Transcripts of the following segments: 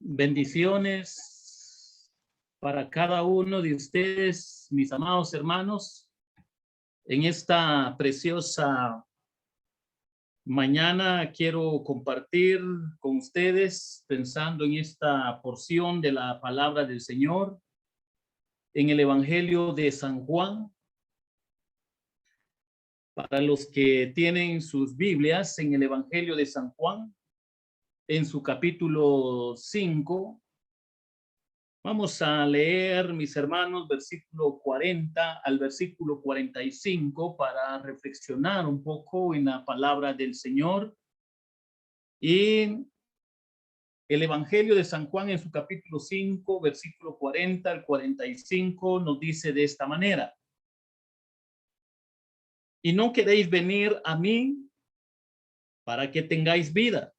Bendiciones para cada uno de ustedes, mis amados hermanos, en esta preciosa mañana. Quiero compartir con ustedes, pensando en esta porción de la palabra del Señor, en el Evangelio de San Juan. Para los que tienen sus Biblias, en el Evangelio de San Juan, en su capítulo 5, vamos a leer, mis hermanos, versículo 40 al versículo 45 para reflexionar un poco en la palabra del Señor. Y el Evangelio de San Juan en su capítulo 5, versículo 40 al 45 nos dice de esta manera: y no queréis venir a mí para que tengáis vida.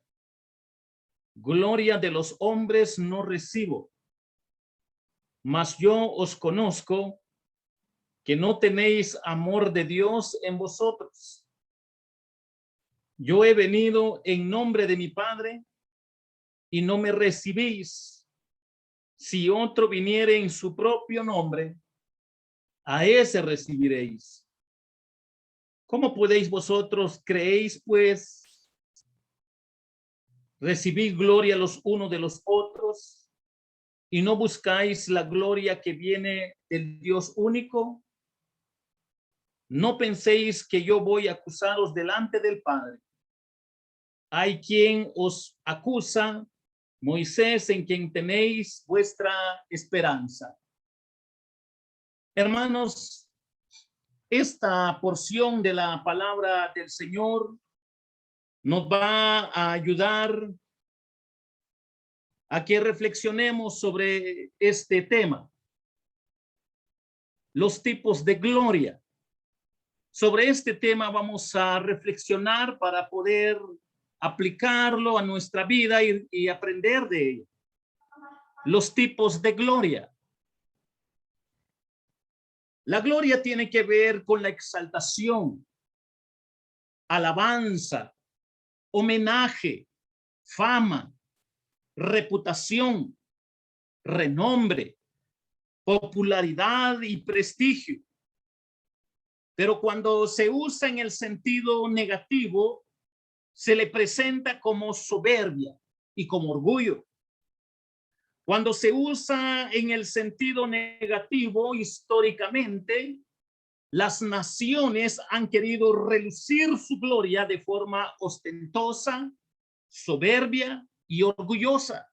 Gloria de los hombres no recibo, mas yo os conozco que no tenéis amor de Dios en vosotros. Yo he venido en nombre de mi Padre y no me recibís. Si otro viniere en su propio nombre, a ese recibiréis. ¿Cómo podéis vosotros, creéis pues, recibir gloria los unos de los otros y no buscáis la gloria que viene del Dios único? No penséis que yo voy a acusaros delante del Padre. Hay quien os acusa, Moisés, en quien tenéis vuestra esperanza. Hermanos, esta porción de la palabra del Señor nos va a ayudar a que reflexionemos sobre este tema, los tipos de gloria. Sobre este tema vamos a reflexionar para poder aplicarlo a nuestra vida y aprender de ello. Los tipos de gloria. La gloria tiene que ver con la exaltación, alabanza, homenaje, fama, reputación, renombre, popularidad y prestigio. Pero cuando se usa en el sentido negativo, se le presenta como soberbia y como orgullo. Cuando se usa en el sentido negativo, históricamente, las naciones han querido relucir su gloria de forma ostentosa, soberbia y orgullosa.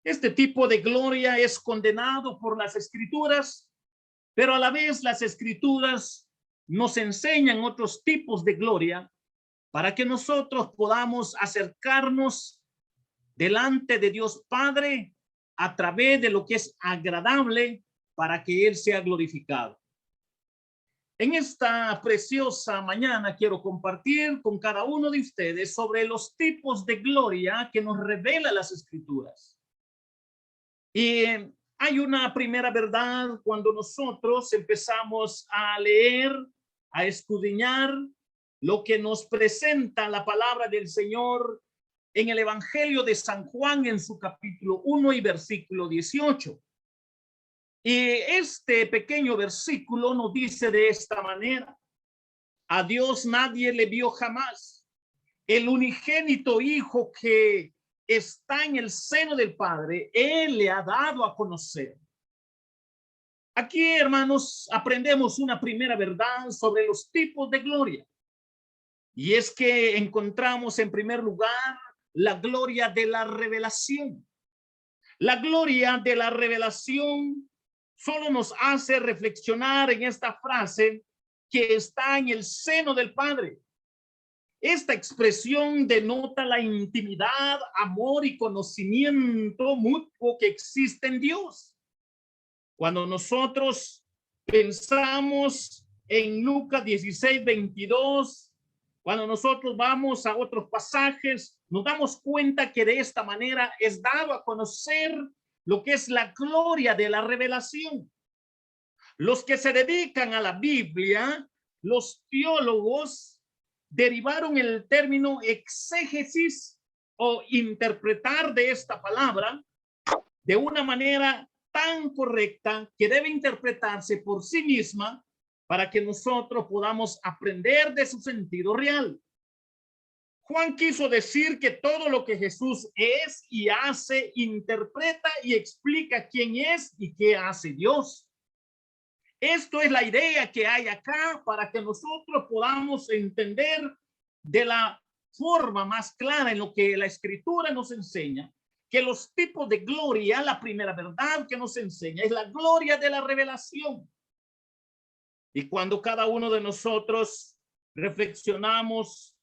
Este tipo de gloria es condenado por las Escrituras, pero a la vez las Escrituras nos enseñan otros tipos de gloria para que nosotros podamos acercarnos delante de Dios Padre a través de lo que es agradable para que Él sea glorificado. En esta preciosa mañana quiero compartir con cada uno de ustedes sobre los tipos de gloria que nos revela las Escrituras. Y hay una primera verdad cuando nosotros empezamos a leer, a escudriñar lo que nos presenta la palabra del Señor en el Evangelio de San Juan en su capítulo 1 y versículo 18. Y este pequeño versículo nos dice de esta manera: a Dios nadie le vio jamás. El unigénito Hijo que está en el seno del Padre, Él le ha dado a conocer. Aquí, hermanos, aprendemos una primera verdad sobre los tipos de gloria. Y es que encontramos en primer lugar la gloria de la revelación. La gloria de la revelación solo nos hace reflexionar en esta frase que está en el seno del Padre. Esta expresión denota la intimidad, amor y conocimiento mutuo que existe en Dios. Cuando nosotros pensamos en Lucas 16:22, cuando nosotros vamos a otros pasajes, nos damos cuenta que de esta manera es dado a conocer lo que es la gloria de la revelación. Los que se dedican a la Biblia, los teólogos, derivaron el término exégesis o interpretar de esta palabra de una manera tan correcta que debe interpretarse por sí misma para que nosotros podamos aprender de su sentido real. Juan quiso decir que todo lo que Jesús es y hace, interpreta y explica quién es y qué hace Dios. Esto es la idea que hay acá para que nosotros podamos entender de la forma más clara en lo que la Escritura nos enseña, que los tipos de gloria, la primera verdad que nos enseña es la gloria de la revelación. Y cuando cada uno de nosotros reflexionamos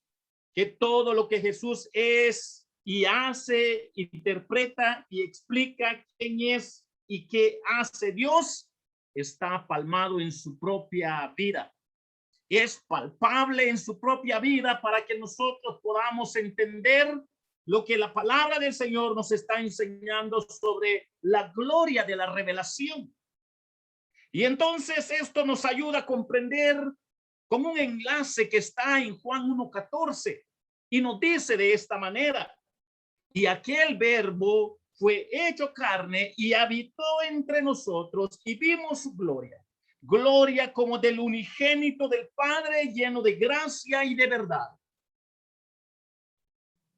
que todo lo que Jesús es y hace, interpreta y explica quién es y qué hace Dios, está palmado en su propia vida. Es palpable en su propia vida para que nosotros podamos entender lo que la palabra del Señor nos está enseñando sobre la gloria de la revelación. Y entonces esto nos ayuda a comprender con un enlace que está en Juan 1:14 y nos dice de esta manera: y aquel verbo fue hecho carne y habitó entre nosotros y vimos su gloria, gloria como del unigénito del Padre, lleno de gracia y de verdad.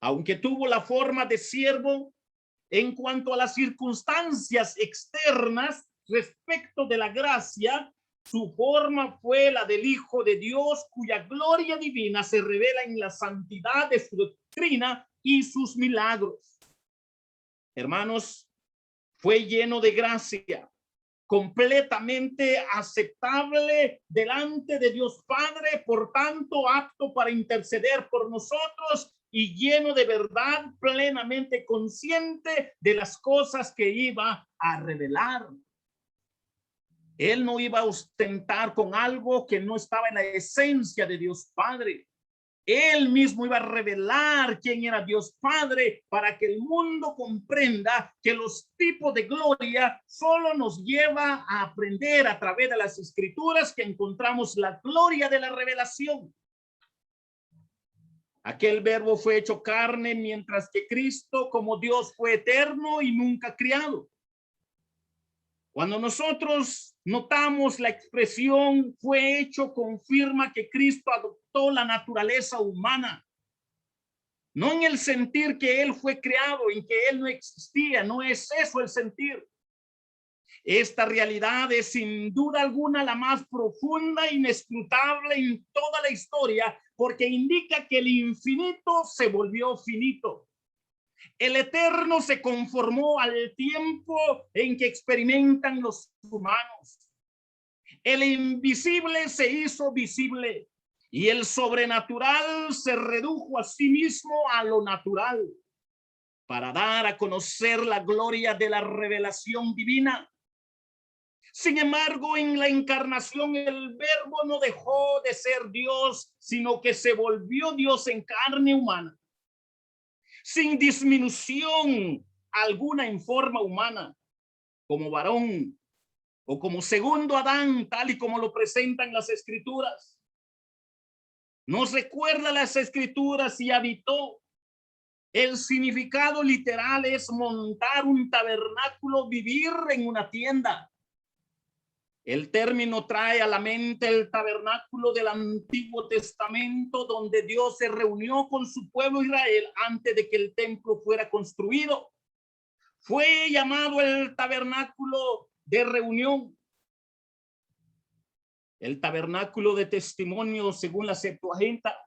Aunque tuvo la forma de siervo, en cuanto a las circunstancias externas respecto de la gracia, su forma fue la del Hijo de Dios, cuya gloria divina se revela en la santidad de su doctrina y sus milagros. Hermanos, fue lleno de gracia, completamente aceptable delante de Dios Padre, por tanto apto para interceder por nosotros, y lleno de verdad, plenamente consciente de las cosas que iba a revelar. Él no iba a ostentar con algo que no estaba en la esencia de Dios Padre. Él mismo iba a revelar quién era Dios Padre para que el mundo comprenda que los tipos de gloria solo nos lleva a aprender a través de las Escrituras que encontramos la gloria de la revelación. Aquel verbo fue hecho carne, mientras que Cristo como Dios fue eterno y nunca criado. Cuando nosotros notamos la expresión fue hecho, confirma que Cristo adoptó la naturaleza humana. No en el sentir que él fue creado, en que él no existía, no es eso el sentir. Esta realidad es sin duda alguna la más profunda e inescrutable en toda la historia, porque indica que el infinito se volvió finito. El eterno se conformó al tiempo en que experimentan los humanos. El invisible se hizo visible y el sobrenatural se redujo a sí mismo a lo natural para dar a conocer la gloria de la revelación divina. Sin embargo, en la encarnación el verbo no dejó de ser Dios, sino que se volvió Dios en carne humana, sin disminución alguna en forma humana, como varón o como segundo Adán, tal y como lo presentan las Escrituras. Nos recuerda las Escrituras y habitó. El significado literal es montar un tabernáculo, vivir en una tienda. El término trae a la mente el tabernáculo del Antiguo Testamento, donde Dios se reunió con su pueblo Israel antes de que el templo fuera construido. Fue llamado el tabernáculo de reunión, el tabernáculo de testimonio según la Septuaginta.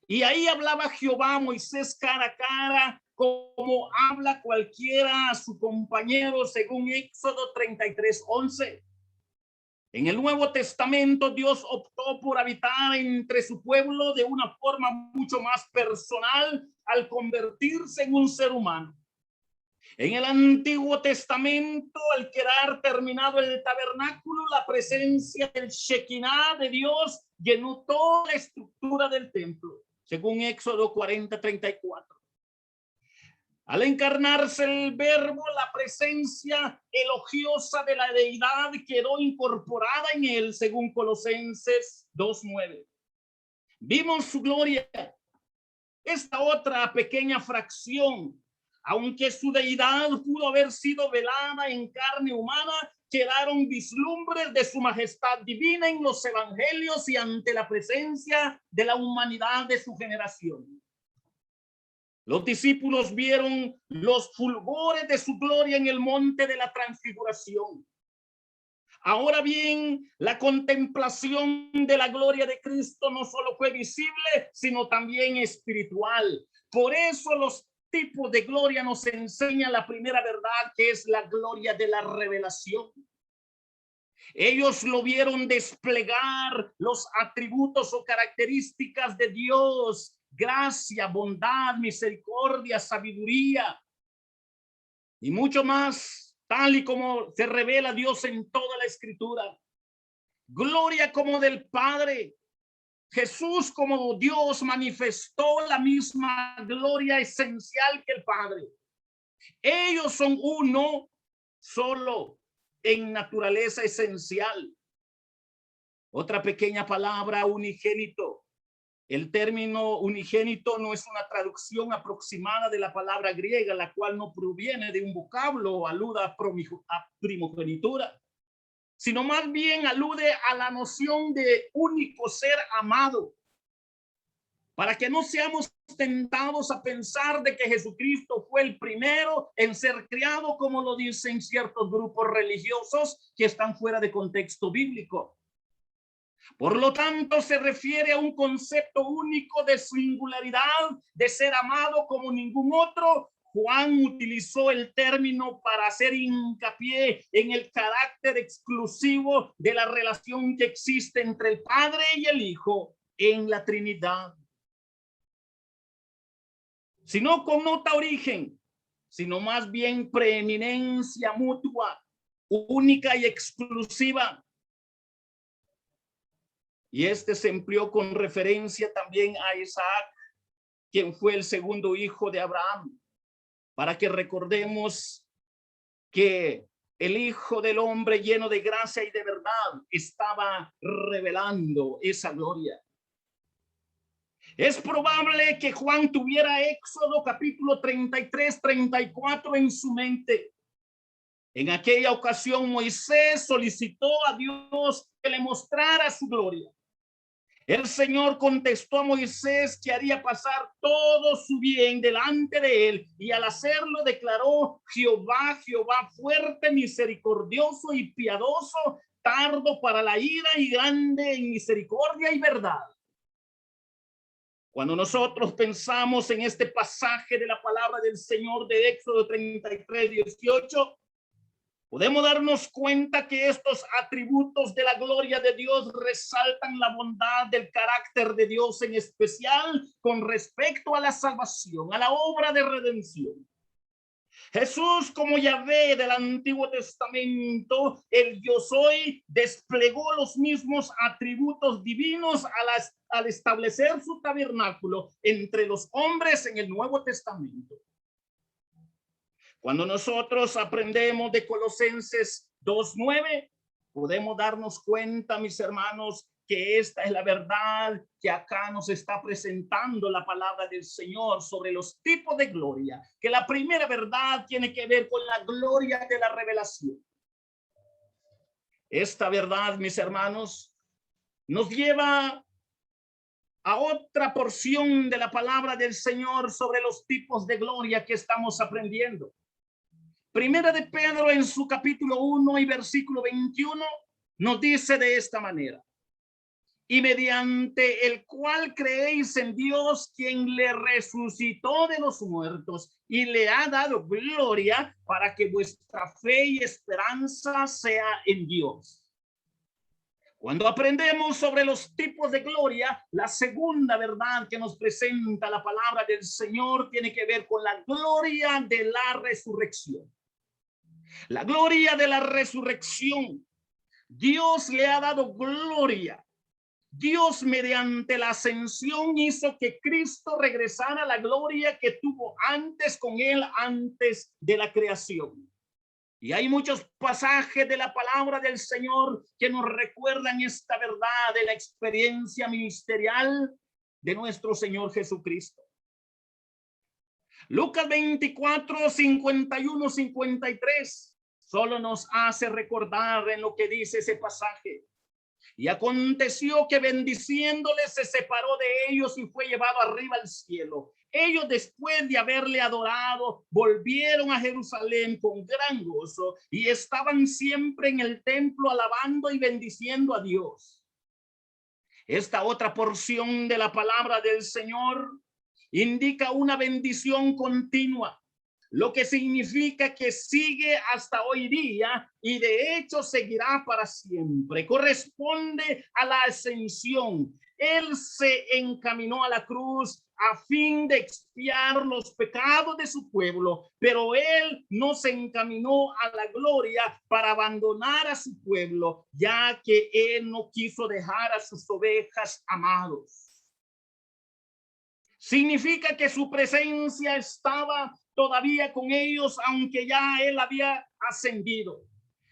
Y ahí hablaba Jehová a Moisés cara a cara, como habla cualquiera a su compañero, según Éxodo 33:11. En el Nuevo Testamento, Dios optó por habitar entre su pueblo de una forma mucho más personal al convertirse en un ser humano. En el Antiguo Testamento, al quedar terminado el tabernáculo, la presencia del Shekinah de Dios llenó toda la estructura del templo, según Éxodo 40:34. Al encarnarse el verbo, la presencia elogiosa de la deidad quedó incorporada en él, según Colosenses 2:9. Vimos su gloria, esta otra pequeña fracción, aunque su deidad pudo haber sido velada en carne humana, quedaron vislumbres de su majestad divina en los evangelios y ante la presencia de la humanidad de su generación. Los discípulos vieron los fulgores de su gloria en el monte de la transfiguración. Ahora bien, la contemplación de la gloria de Cristo no solo fue visible, sino también espiritual. Por eso los tipos de gloria nos enseñan la primera verdad, que es la gloria de la revelación. Ellos lo vieron desplegar los atributos o características de Dios: gracia, bondad, misericordia, sabiduría y mucho más, tal y como se revela Dios en toda la Escritura. Gloria como del Padre. Jesús como Dios manifestó la misma gloria esencial que el Padre. Ellos son uno solo en naturaleza esencial. Otra pequeña palabra: unigénito. El término unigénito no es una traducción aproximada de la palabra griega, la cual no proviene de un vocablo o alude a primogenitura, sino más bien alude a la noción de único ser amado. Para que no seamos tentados a pensar de que Jesucristo fue el primero en ser criado, como lo dicen ciertos grupos religiosos que están fuera de contexto bíblico. Por lo tanto, se refiere a un concepto único de singularidad, de ser amado como ningún otro. Juan utilizó el término para hacer hincapié en el carácter exclusivo de la relación que existe entre el Padre y el Hijo en la Trinidad. Si no connota origen, sino más bien preeminencia mutua, única y exclusiva. Y este se empleó con referencia también a Isaac, quien fue el segundo hijo de Abraham, para que recordemos que el Hijo del Hombre, lleno de gracia y de verdad, estaba revelando esa gloria. Es probable que Juan tuviera Éxodo capítulo 33, 34 en su mente. En aquella ocasión Moisés solicitó a Dios que le mostrara su gloria. El Señor contestó a Moisés que haría pasar todo su bien delante de él, y al hacerlo declaró: Jehová, Jehová, fuerte, misericordioso y piadoso, tardo para la ira y grande en misericordia y verdad. Cuando nosotros pensamos en este pasaje de la palabra del Señor de Éxodo 33, 18, podemos darnos cuenta que estos atributos de la gloria de Dios resaltan la bondad del carácter de Dios, en especial con respecto a la salvación, a la obra de redención. Jesús, como Yahvé del Antiguo Testamento, el Yo Soy, desplegó los mismos atributos divinos al establecer su tabernáculo entre los hombres en el Nuevo Testamento. Cuando nosotros aprendemos de Colosenses 2:9, podemos darnos cuenta, mis hermanos, que esta es la verdad que acá nos está presentando la palabra del Señor sobre los tipos de gloria, que la primera verdad tiene que ver con la gloria de la revelación. Esta verdad, mis hermanos, nos lleva a otra porción de la palabra del Señor sobre los tipos de gloria que estamos aprendiendo. Primera de Pedro, en su capítulo 1 y versículo 21, nos dice de esta manera: y mediante el cual creéis en Dios, quien le resucitó de los muertos y le ha dado gloria, para que vuestra fe y esperanza sea en Dios. Cuando aprendemos sobre los tipos de gloria, la segunda verdad que nos presenta la palabra del Señor tiene que ver con la gloria de la resurrección. La gloria de la resurrección. Dios le ha dado gloria. Dios, mediante la ascensión, hizo que Cristo regresara a la gloria que tuvo antes con él, antes de la creación. Y hay muchos pasajes de la palabra del Señor que nos recuerdan esta verdad de la experiencia ministerial de nuestro Señor Jesucristo. Lucas 24, 51, 53 solo nos hace recordar en lo que dice ese pasaje. Y aconteció que bendiciéndoles se separó de ellos y fue llevado arriba al cielo. Ellos, después de haberle adorado, volvieron a Jerusalén con gran gozo y estaban siempre en el templo alabando y bendiciendo a Dios. Esta otra porción de la palabra del Señor indica una bendición continua, lo que significa que sigue hasta hoy día y de hecho seguirá para siempre. Corresponde a la ascensión. Él se encaminó a la cruz a fin de expiar los pecados de su pueblo, pero él no se encaminó a la gloria para abandonar a su pueblo, ya que él no quiso dejar a sus ovejas amados. Significa que su presencia estaba todavía con ellos, aunque ya él había ascendido.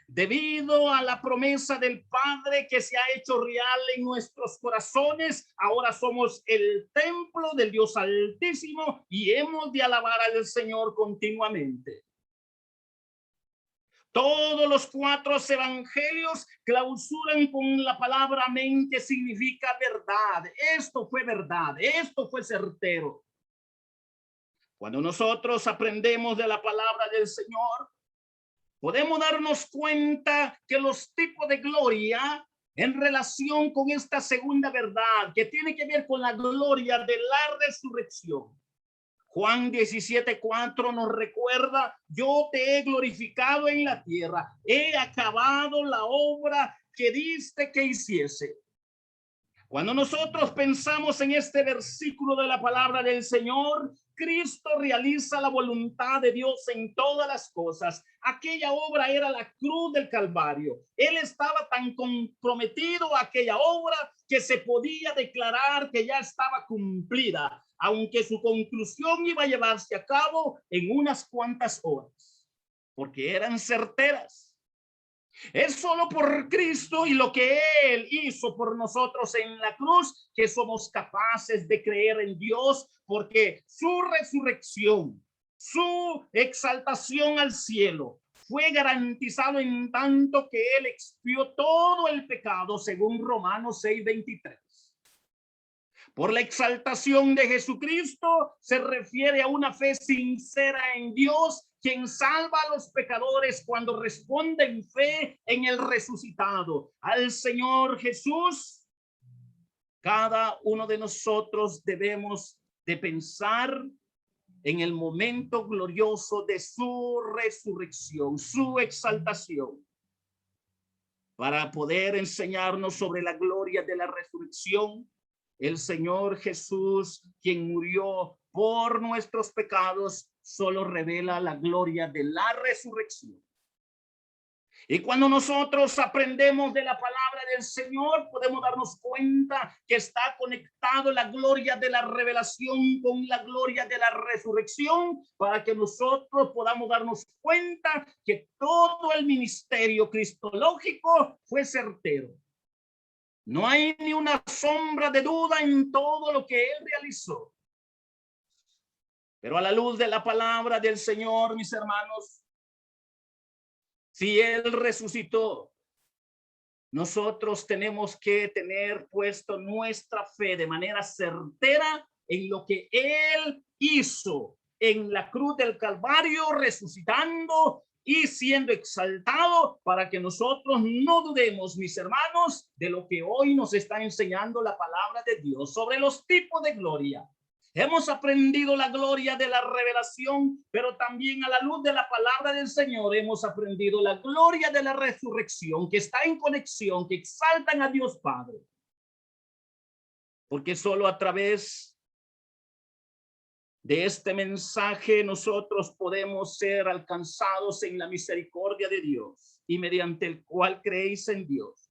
Debido a la promesa del Padre que se ha hecho real en nuestros corazones, ahora somos el templo del Dios Altísimo y hemos de alabar al Señor continuamente. Todos los 4 evangelios clausuran con la palabra amén, que significa verdad. Esto fue verdad, esto fue certero. Cuando nosotros aprendemos de la palabra del Señor, podemos darnos cuenta que los tipos de gloria en relación con esta segunda verdad, que tiene que ver con la gloria de la resurrección. Juan 17:4 nos recuerda: yo te he glorificado en la tierra, he acabado la obra que diste que hiciese. Cuando nosotros pensamos en este versículo de la palabra del Señor, Cristo realiza la voluntad de Dios en todas las cosas. Aquella obra era la cruz del Calvario. Él estaba tan comprometido a aquella obra que se podía declarar que ya estaba cumplida, aunque su conclusión iba a llevarse a cabo en unas cuantas horas, porque eran certeras. Es solo por Cristo y lo que Él hizo por nosotros en la cruz que somos capaces de creer en Dios, porque su resurrección, su exaltación al cielo fue garantizado en tanto que Él expió todo el pecado, según Romanos 6:23. Por la exaltación de Jesucristo se refiere a una fe sincera en Dios, quien salva a los pecadores cuando responden fe en el resucitado, al Señor Jesús. Cada uno de nosotros debemos de pensar en el momento glorioso de su resurrección, su exaltación, para poder enseñarnos sobre la gloria de la resurrección. El Señor Jesús, quien murió por nuestros pecados, solo revela la gloria de la resurrección. Y cuando nosotros aprendemos de la palabra del Señor, podemos darnos cuenta que está conectado la gloria de la revelación con la gloria de la resurrección, para que nosotros podamos darnos cuenta que todo el ministerio cristológico fue certero. No hay ni una sombra de duda en todo lo que él realizó. Pero a la luz de la palabra del Señor, mis hermanos, si él resucitó, nosotros tenemos que tener puesto nuestra fe de manera certera en lo que él hizo en la cruz del Calvario, resucitando y siendo exaltado, para que nosotros no dudemos, mis hermanos, de lo que hoy nos está enseñando la palabra de Dios sobre los tipos de gloria. Hemos aprendido la gloria de la revelación, pero también a la luz de la palabra del Señor hemos aprendido la gloria de la resurrección, que está en conexión, que exaltan a Dios Padre. Porque solo a través de este mensaje nosotros podemos ser alcanzados en la misericordia de Dios, y mediante el cual creéis en Dios,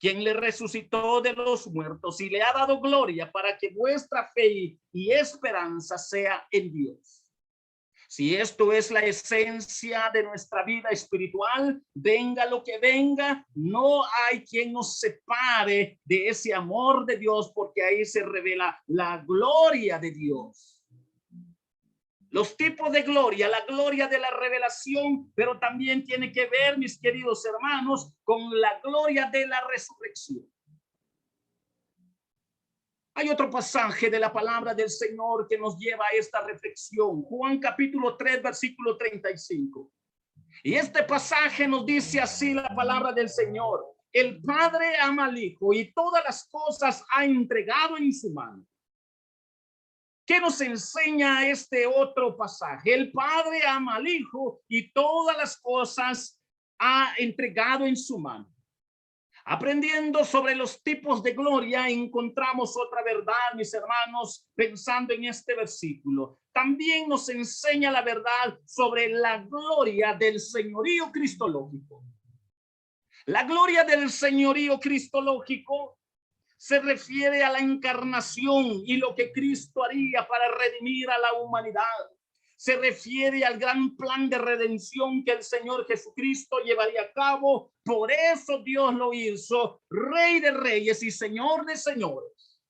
quien le resucitó de los muertos y le ha dado gloria, para que vuestra fe y esperanza sea en Dios. Si esto es la esencia de nuestra vida espiritual, venga lo que venga, no hay quien nos separe de ese amor de Dios, porque ahí se revela la gloria de Dios. Los tipos de gloria, la gloria de la revelación, pero también tiene que ver, mis queridos hermanos, con la gloria de la resurrección. Hay otro pasaje de la palabra del Señor que nos lleva a esta reflexión. Juan capítulo 3, versículo 35. Y este pasaje nos dice así la palabra del Señor. El Padre ama al Hijo y todas las cosas ha entregado en su mano. ¿Qué nos enseña este otro pasaje? El Padre ama al Hijo y todas las cosas ha entregado en su mano. Aprendiendo sobre los tipos de gloria, encontramos otra verdad, mis hermanos, pensando en este versículo. También nos enseña la verdad sobre la gloria del señorío cristológico. La gloria del señorío cristológico se refiere a la encarnación y lo que Cristo haría para redimir a la humanidad. Se refiere al gran plan de redención que el Señor Jesucristo llevaría a cabo. Por eso Dios lo hizo Rey de Reyes y Señor de Señores.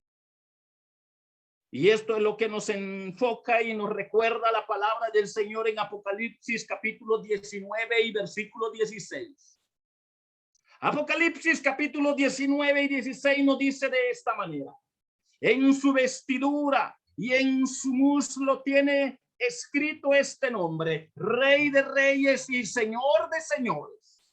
Y esto es lo que nos enfoca y nos recuerda la palabra del Señor en Apocalipsis capítulo 19 y versículo 16. Apocalipsis capítulo 19 y 16 nos dice de esta manera: en su vestidura y en su muslo tiene escrito este nombre: Rey de Reyes y Señor de Señores.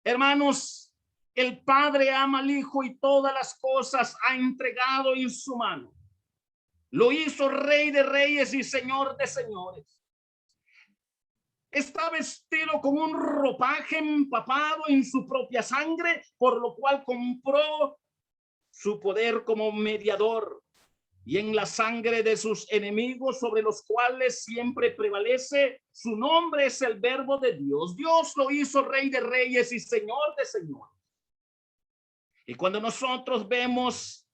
Hermanos, el Padre ama al Hijo y todas las cosas ha entregado en su mano. Lo hizo Rey de Reyes y Señor de Señores. Está vestido con un ropaje empapado en su propia sangre, por lo cual compró su poder como mediador, y en la sangre de sus enemigos sobre los cuales siempre prevalece. Su nombre es el Verbo de Dios. Dios lo hizo Rey de Reyes y Señor de Señores. Y cuando nosotros vemos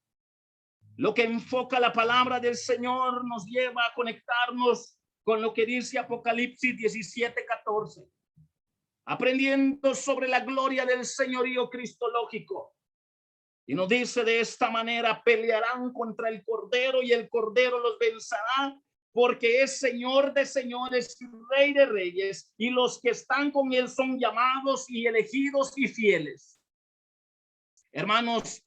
lo que enfoca la palabra del Señor, nos lleva a conectarnos con lo que dice Apocalipsis 17:14, aprendiendo sobre la gloria del señorío cristológico. Y nos dice de esta manera: pelearán contra el Cordero y el Cordero los vencerá, porque es Señor de señores y Rey de reyes, y los que están con él son llamados y elegidos y fieles. Hermanos,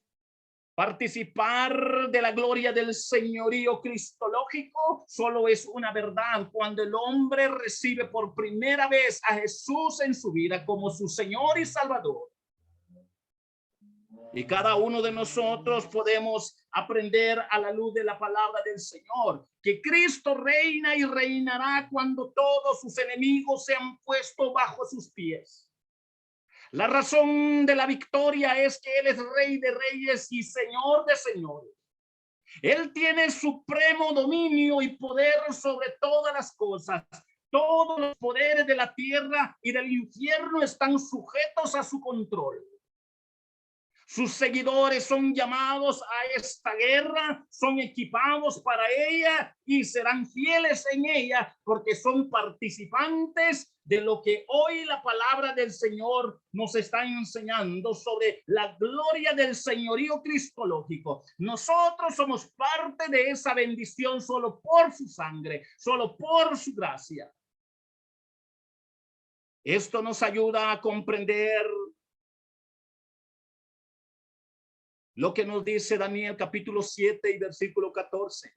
participar de la gloria del señorío cristológico solo es una verdad cuando el hombre recibe por primera vez a Jesús en su vida como su Señor y Salvador. Y cada uno de nosotros podemos aprender a la luz de la palabra del Señor que Cristo reina y reinará cuando todos sus enemigos sean puestos bajo sus pies. La razón de la victoria es que Él es Rey de Reyes y Señor de Señores. Él tiene supremo dominio y poder sobre todas las cosas. Todos los poderes de la tierra y del infierno están sujetos a su control. Sus seguidores son llamados a esta guerra, son equipados para ella y serán fieles en ella porque son participantes de lo que hoy la palabra del Señor nos está enseñando sobre la gloria del señorío cristológico. Nosotros somos parte de esa bendición solo por su sangre, solo por su gracia. Esto nos ayuda a comprender lo que nos dice Daniel capítulo 7 y versículo 14.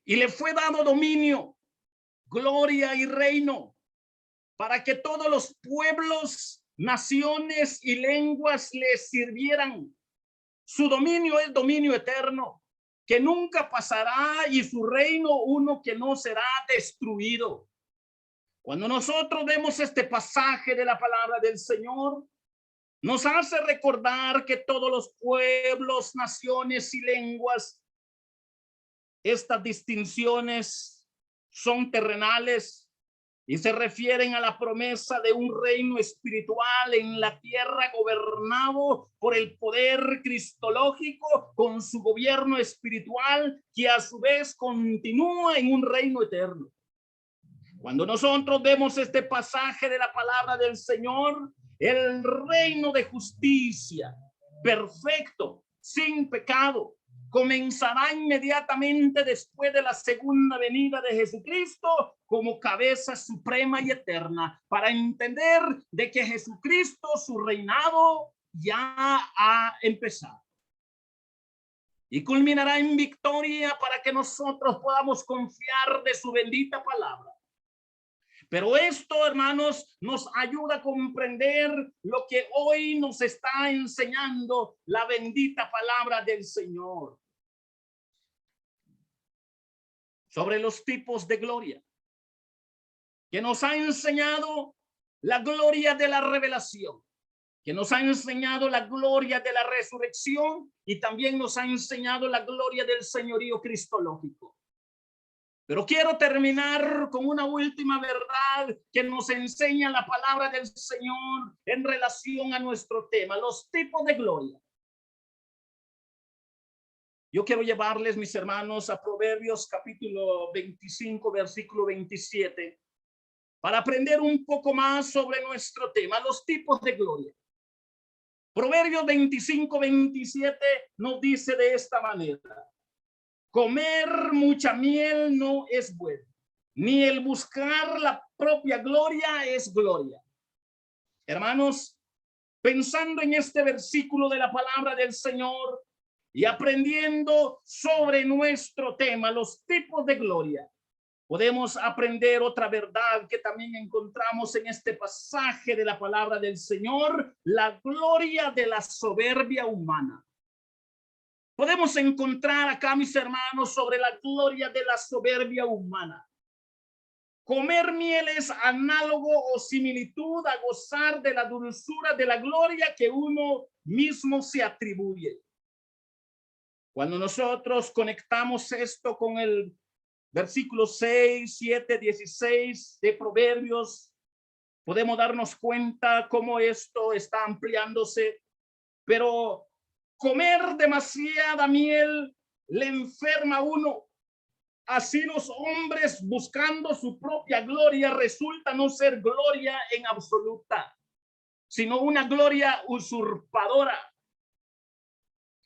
Y le fue dado dominio, gloria y reino, para que todos los pueblos, naciones y lenguas le sirvieran. Su dominio es dominio eterno, que nunca pasará, y su reino uno que no será destruido. Cuando nosotros vemos este pasaje de la palabra del Señor, nos hace recordar que todos los pueblos, naciones y lenguas, estas distinciones son terrenales y se refieren a la promesa de un reino espiritual en la tierra gobernado por el poder cristológico con su gobierno espiritual, que a su vez continúa en un reino eterno. Cuando nosotros vemos este pasaje de la palabra del Señor, el reino de justicia, perfecto, sin pecado, comenzará inmediatamente después de la segunda venida de Jesucristo como cabeza suprema y eterna, para entender de que Jesucristo, su reinado ya ha empezado y culminará en victoria para que nosotros podamos confiar de su bendita palabra. Pero esto, hermanos, nos ayuda a comprender lo que hoy nos está enseñando la bendita palabra del Señor sobre los tipos de gloria, que nos ha enseñado la gloria de la revelación, que nos ha enseñado la gloria de la resurrección y también nos ha enseñado la gloria del señorío cristológico. Pero quiero terminar con una última verdad que nos enseña la palabra del Señor en relación a nuestro tema, los tipos de gloria. Yo quiero llevarles, mis hermanos, a Proverbios capítulo 25, versículo 27, para aprender un poco más sobre nuestro tema, los tipos de gloria. Proverbios 25, 27 nos dice de esta manera: comer mucha miel no es bueno, ni el buscar la propia gloria es gloria. Hermanos, pensando en este versículo de la palabra del Señor y aprendiendo sobre nuestro tema, los tipos de gloria, podemos aprender otra verdad que también encontramos en este pasaje de la palabra del Señor, la gloria de la soberbia humana. Podemos encontrar acá, mis hermanos, sobre la gloria de la soberbia humana. Comer miel es análogo o similitud a gozar de la dulzura de la gloria que uno mismo se atribuye. Cuando nosotros conectamos esto con el versículo 6, 7, 16 de Proverbios, podemos darnos cuenta cómo esto está ampliándose, pero comer demasiada miel le enferma a uno. Así los hombres buscando su propia gloria resulta no ser gloria en absoluta, sino una gloria usurpadora.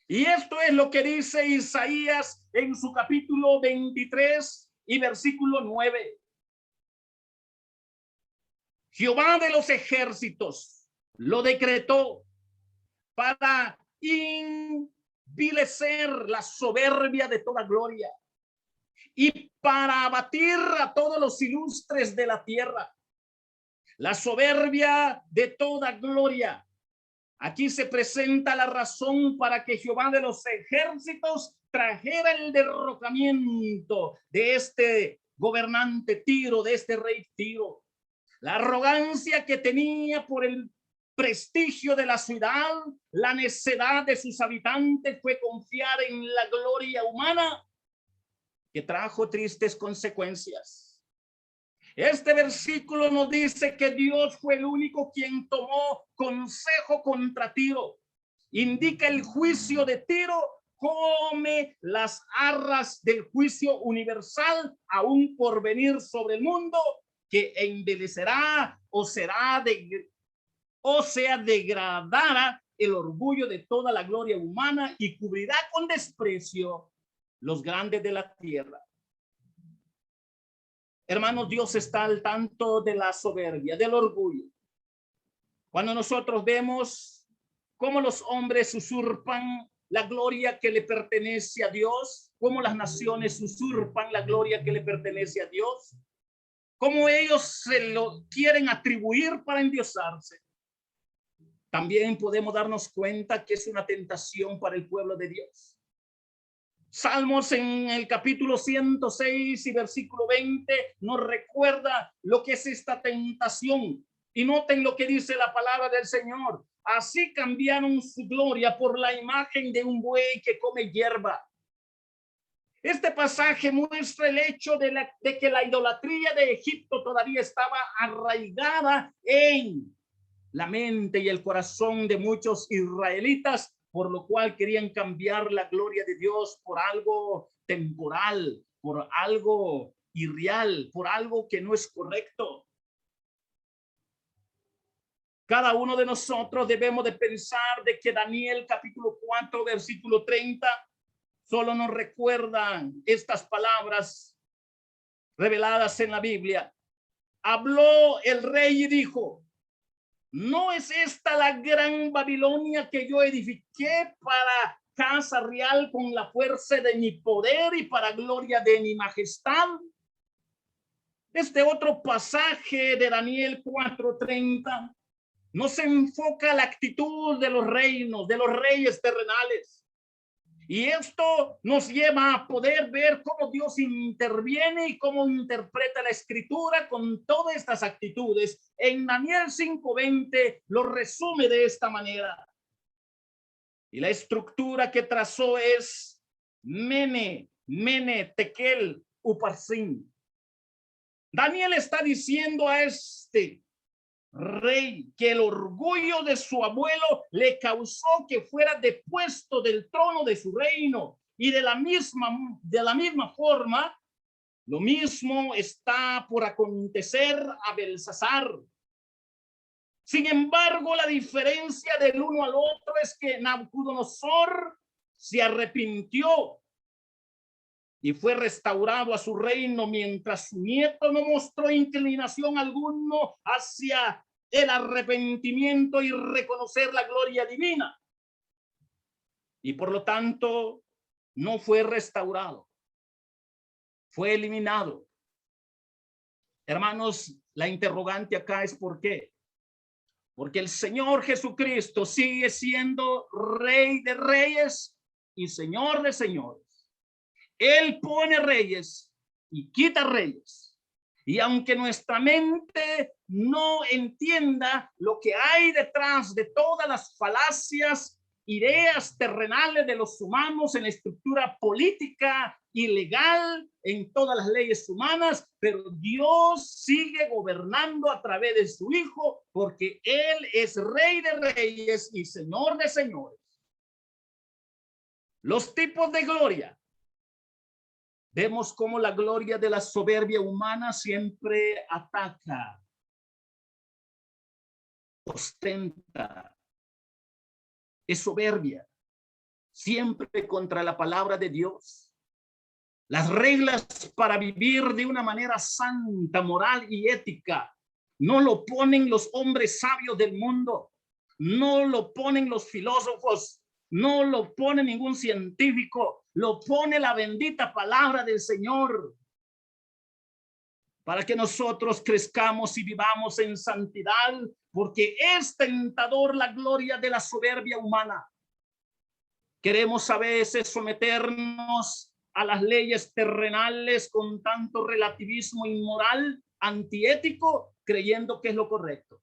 Y esto es lo que dice Isaías en su capítulo 23 y versículo 9. Jehová de los ejércitos lo decretó para envilecer la soberbia de toda gloria y para abatir a todos los ilustres de la tierra. La soberbia de toda gloria. Aquí se presenta la razón para que Jehová de los ejércitos trajera el derrocamiento de este gobernante Tiro, de este rey Tiro. La arrogancia que tenía por el prestigio de la ciudad, la necedad de sus habitantes fue confiar en la gloria humana, que trajo tristes consecuencias. Este versículo nos dice que Dios fue el único quien tomó consejo contra Tiro. Indica el juicio de Tiro, come las arras del juicio universal aún por venir sobre el mundo, que embellecerá o sea degradará el orgullo de toda la gloria humana y cubrirá con desprecio los grandes de la tierra. Hermanos, Dios está al tanto de la soberbia, del orgullo. Cuando nosotros vemos cómo los hombres usurpan la gloria que le pertenece a Dios, cómo las naciones usurpan la gloria que le pertenece a Dios, cómo ellos se lo quieren atribuir para endiosarse, también podemos darnos cuenta que es una tentación para el pueblo de Dios. Salmos en el capítulo 106 y versículo 20 nos recuerda lo que es esta tentación. Y noten lo que dice la palabra del Señor. Así cambiaron su gloria por la imagen de un buey que come hierba. Este pasaje muestra el hecho de que la idolatría de Egipto todavía estaba arraigada en la mente y el corazón de muchos israelitas, por lo cual querían cambiar la gloria de Dios por algo temporal, por algo irreal, por algo que no es correcto. Cada uno de nosotros debemos de pensar de que Daniel capítulo 4 versículo 30 solo nos recuerdan estas palabras reveladas en la Biblia. Habló el rey y dijo: ¿no es esta la gran Babilonia que yo edifiqué para casa real con la fuerza de mi poder y para gloria de mi majestad? Este otro pasaje de Daniel 4:30 nos enfoca la actitud de los reinos, de los reyes terrenales. Y esto nos lleva a poder ver cómo Dios interviene y cómo interpreta la escritura con todas estas actitudes. En Daniel 5:20 lo resume de esta manera. Y la estructura que trazó es Mene, Tekel, Uparsin. Daniel está diciendo a este rey que el orgullo de su abuelo le causó que fuera depuesto del trono de su reino, y de la misma forma lo mismo está por acontecer a Belsasar. Sin embargo, la diferencia del uno al otro es que Nabucodonosor se arrepintió y fue restaurado a su reino, mientras su nieto no mostró inclinación alguno hacia el arrepentimiento y reconocer la gloria divina. Y por lo tanto, no fue restaurado, fue eliminado. Hermanos, la interrogante acá es ¿por qué? Porque el Señor Jesucristo sigue siendo Rey de reyes y Señor de señores. Él pone reyes y quita reyes. Y aunque nuestra mente no entienda lo que hay detrás de todas las falacias, ideas terrenales de los humanos en la estructura política y legal, en todas las leyes humanas, pero Dios sigue gobernando a través de su Hijo, porque Él es Rey de reyes y Señor de señores. Los tipos de gloria. Vemos cómo la gloria de la soberbia humana siempre ataca, ostenta, es soberbia, siempre contra la palabra de Dios. Las reglas para vivir de una manera santa, moral y ética no lo ponen los hombres sabios del mundo, no lo ponen los filósofos, no lo pone ningún científico, lo pone la bendita palabra del Señor, para que nosotros crezcamos y vivamos en santidad, porque es tentador la gloria de la soberbia humana. Queremos a veces someternos a las leyes terrenales con tanto relativismo inmoral, antiético, creyendo que es lo correcto.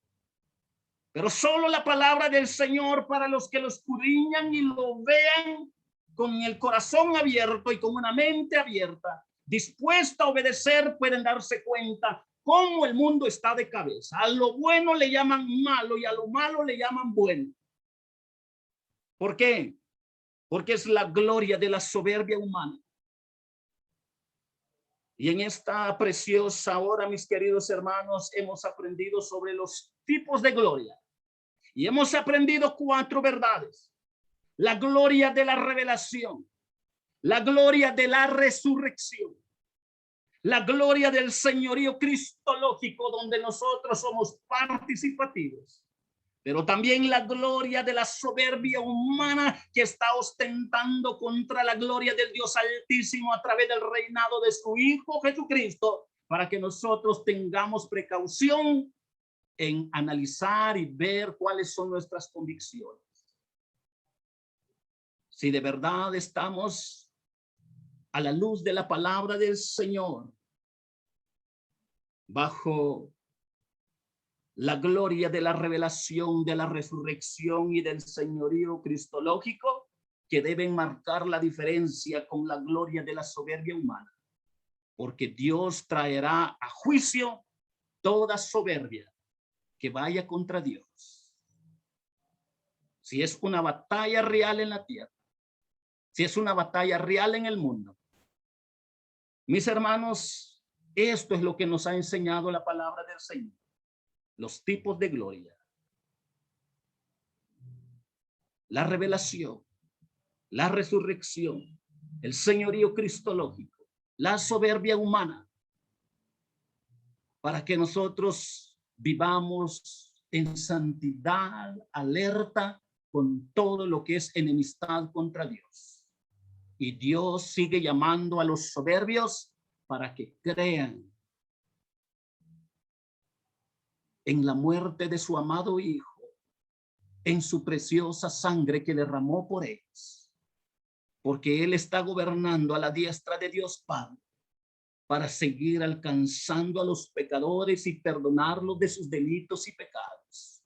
Pero solo la palabra del Señor, para los que lo escudriñan y lo vean con el corazón abierto y con una mente abierta, dispuesta a obedecer, pueden darse cuenta cómo el mundo está de cabeza. A lo bueno le llaman malo y a lo malo le llaman bueno. ¿Por qué? Porque es la gloria de la soberbia humana. Y en esta preciosa hora, mis queridos hermanos, hemos aprendido sobre los tipos de gloria. Y hemos aprendido 4 verdades. La gloria de la revelación, la gloria de la resurrección, la gloria del señorío cristológico, donde nosotros somos participativos, pero también la gloria de la soberbia humana que está ostentando contra la gloria del Dios Altísimo a través del reinado de su Hijo Jesucristo, para que nosotros tengamos precaución en analizar y ver cuáles son nuestras convicciones. Si de verdad estamos a la luz de la palabra del Señor, bajo la gloria de la revelación, de la resurrección y del señorío cristológico, que deben marcar la diferencia con la gloria de la soberbia humana, porque Dios traerá a juicio toda soberbia que vaya contra Dios. Si es una batalla real en la tierra, si es una batalla real en el mundo, mis hermanos, esto es lo que nos ha enseñado la palabra del Señor. Los tipos de gloria, la revelación, la resurrección el señorío cristológico, la soberbia humana, para que nosotros vivamos en santidad, alerta con todo lo que es enemistad contra Dios. Y Dios sigue llamando a los soberbios para que crean en la muerte de su amado Hijo, en su preciosa sangre que derramó por ellos, porque Él está gobernando a la diestra de Dios Padre para seguir alcanzando a los pecadores y perdonarlos de sus delitos y pecados,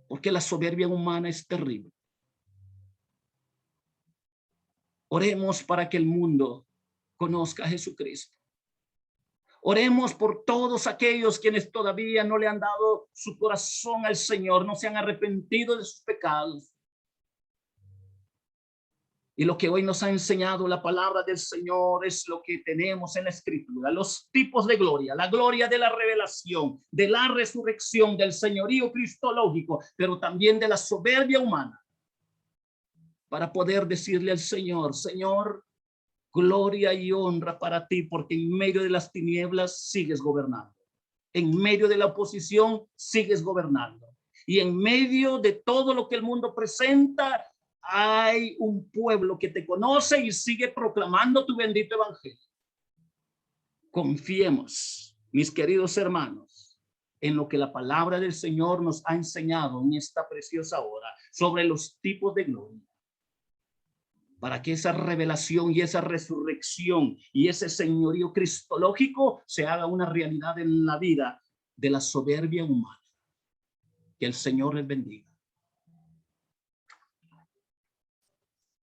porque la soberbia humana es terrible. Oremos para que el mundo conozca a Jesucristo. Oremos por todos aquellos quienes todavía no le han dado su corazón al Señor, no se han arrepentido de sus pecados. Y lo que hoy nos ha enseñado la palabra del Señor es lo que tenemos en la Escritura, los tipos de gloria, la gloria de la revelación, de la resurrección, del señorío cristológico, pero también de la soberbia humana, para poder decirle al Señor, Señor, gloria y honra para ti, porque en medio de las tinieblas sigues gobernando. En medio de la oposición sigues gobernando. Y en medio de todo lo que el mundo presenta, hay un pueblo que te conoce y sigue proclamando tu bendito evangelio. Confiemos, mis queridos hermanos, en lo que la palabra del Señor nos ha enseñado en esta preciosa hora sobre los tipos de gloria, para que esa revelación y esa resurrección y ese señorío cristológico se haga una realidad en la vida de la soberbia humana. Que el Señor les bendiga.